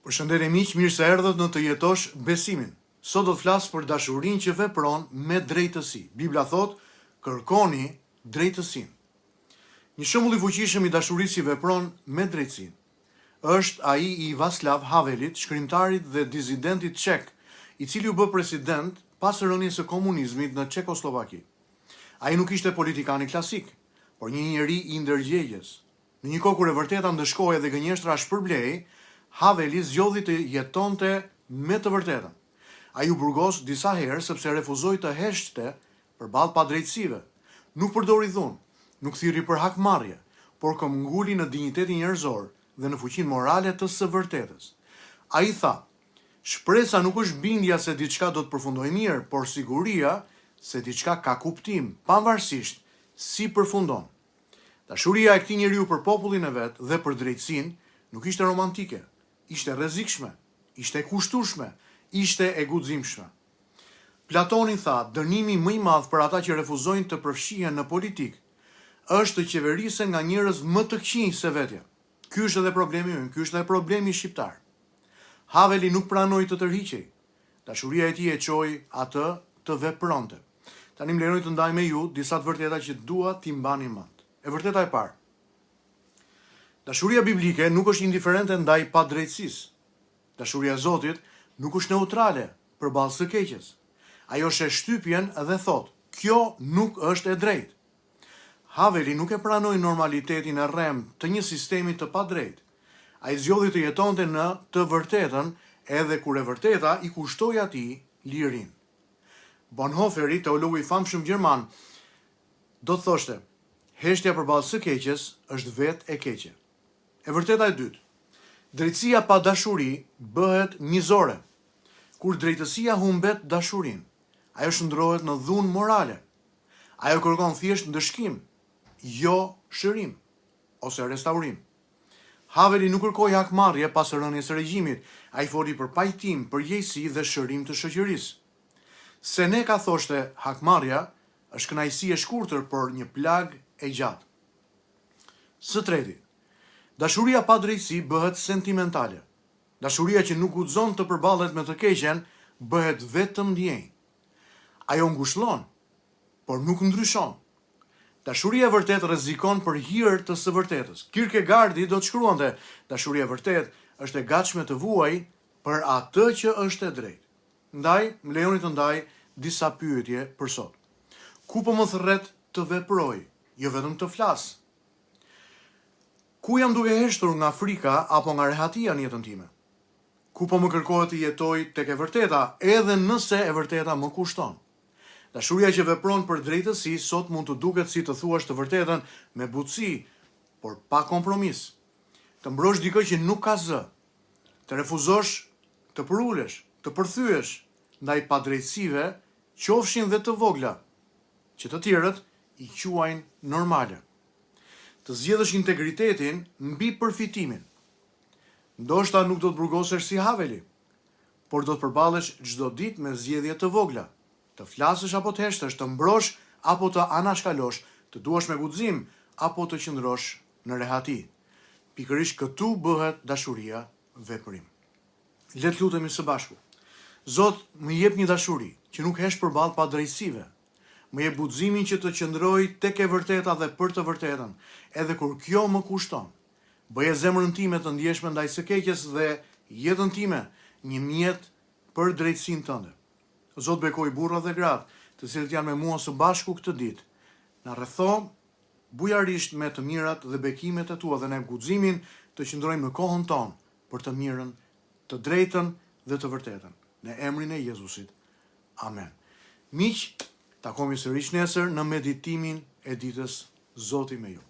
Përshëndetje miq, mirë se erdhët në Të jetosh besimin. Sot do të flas për dashurinë që vepron me drejtësi. Bibla thot, kërkoni drejtësinë. Një shembull i fuqishëm i dashurisë që vepron me drejtësinë është ai i Václav Havelit, shkrimtarit dhe dizidentit çek, i cili u bë president pas rënies së komunizmit në Çekoslovaki. Ai nuk ishte politikani klasik, por një njeri i ndërgjegjës. Në një kohë kur e vërteta ndëshkohej dhe gënjeshtra shpërblej, Haveli zgjodhi të jetonte me të vërtetën. Ai u burgos disa herë sepse refuzoi të heshte përballë padrejtësive. Nuk përdori dhunë, nuk thirri për hakmarrje, por këmbguli në dinjitetin njerëzor dhe në fuqinë morale të së vërtetës. Ai tha: "Shpresa nuk është bindja se diçka do të përfundojë mirë, por siguria se diçka ka kuptim, pavarësisht si përfundon." Dashuria e këtij njeriu për popullin e vet dhe për drejtësinë nuk ishte romantike, ishte rrezikshme, ishte kushtueshme, ishte e guximshme. Platoni tha, dënimi më i madh për ata që refuzojnë të përfshihen në politikë është të qeverisen nga njerëz më të këqij se vetja. Ky është edhe problemi ynë, ky është edhe problemi shqiptar. Haveli nuk pranoi të tërhiqej. Dashuria e tij e çoi atë të vepronte. Tani më lejoni të ndaj me ju disa të vërteta që dua t'i mbani mend. E vërteta e parë. Dashuria biblike nuk është indiferente ndaj padrejtësisë. Dashuria e Zotit nuk është neutrale përballë së keqes. Ajo sheh shtypjen dhe thot, kjo nuk është e drejtë. Haveli nuk e pranoi normalitetin e rrem të një sistemi të padrejtë. Ai zgjodhi të jetonte në të vërtetën, edhe kur e vërteta i kushtoi atij lirinë. Bonhoefferi, teologu i famshëm gjerman, do të thoshte, heshtja përballë së keqes është vetë e keqe. E vërteta e dytë, drejtësia pa dashuri bëhet mizore. Kur drejtësia humbet dashurinë, ajo shndrohet në dhunë morale. Ajo kërkon thjesht ndëshkim, jo shërim ose restaurim. Haveli nuk kërkoi hakmarrje pas rënies së regjimit, ai foli për pajtim, përgjegjësi dhe shërim të shoqërisë. Seneca thoshte, hakmarrja është kënaqësi e shkurtër, por një plag e gjatë. Së treti, dashuria pa drejtësi bëhet sentimentale. Dashuria që nuk guxon të përballet me të keqen bëhet vetëm ndjenjë. Ajo ngushëllon, por nuk ndryshon. Dashuria e vërtetë rrezikon për hir të së vërtetës. Kierkegaardi do të shkruante, dashuria e vërtetë është e gatshme të vuajë për atë që është e drejtë. Ndaj, më lejoni të ndaj disa pyetje për sot. Ku po më thërret të veproj, jo vetëm të flas? Ku jam duke heshtur nga frika apo nga rehatia në jetën time? Ku po më kërkohet të jetoj tek e vërteta, edhe nëse e vërteta më kushton? Dashuria që vepron për drejtësi sot mund të duket si të thuash të vërtetën me butësi, por pa kompromis. Të mbrosh dikë që nuk ka zë, të refuzosh të përulesh, të përthyesh ndaj padrejtësive, qofshin dhe të vogla, që të tjerët i quajnë normale. Të zgjedhësh integritetin mbi përfitimin. Ndoshta nuk do të burgosesh si Haveli, por do të përballesh çdo ditë me zgjedhje të vogla. Të flasësh apo të heshtësh, të mbrosh apo të anashkalosh, të duash me guxim apo të qëndrosh në rehati. Pikërisht këtu bëhet dashuria veprim. Le të lutemi së bashku. Zot, më jep një dashuri që nuk hesh përballë padrejtësive. Më jep guximin që të qëndroj tek e vërteta dhe për të vërtetën, edhe kur kjo më kushton. Bëje zemrën time të ndjeshme ndaj së keqes dhe jetën time një mjet për drejtësinë tënde. Zot, bekoj burrat dhe gratë, të cilët janë me mua së bashku këtë ditë. Na rretho bujarisht me të mirat dhe bekimet e tua dhe ne guximin të qëndrojmë në kohën tonë për të mirën, të drejtën dhe të vërtetën. Në emrin e Jezusit. Amen. Miq, takohemi sërish nesër në meditimin e ditës. Zoti me ju.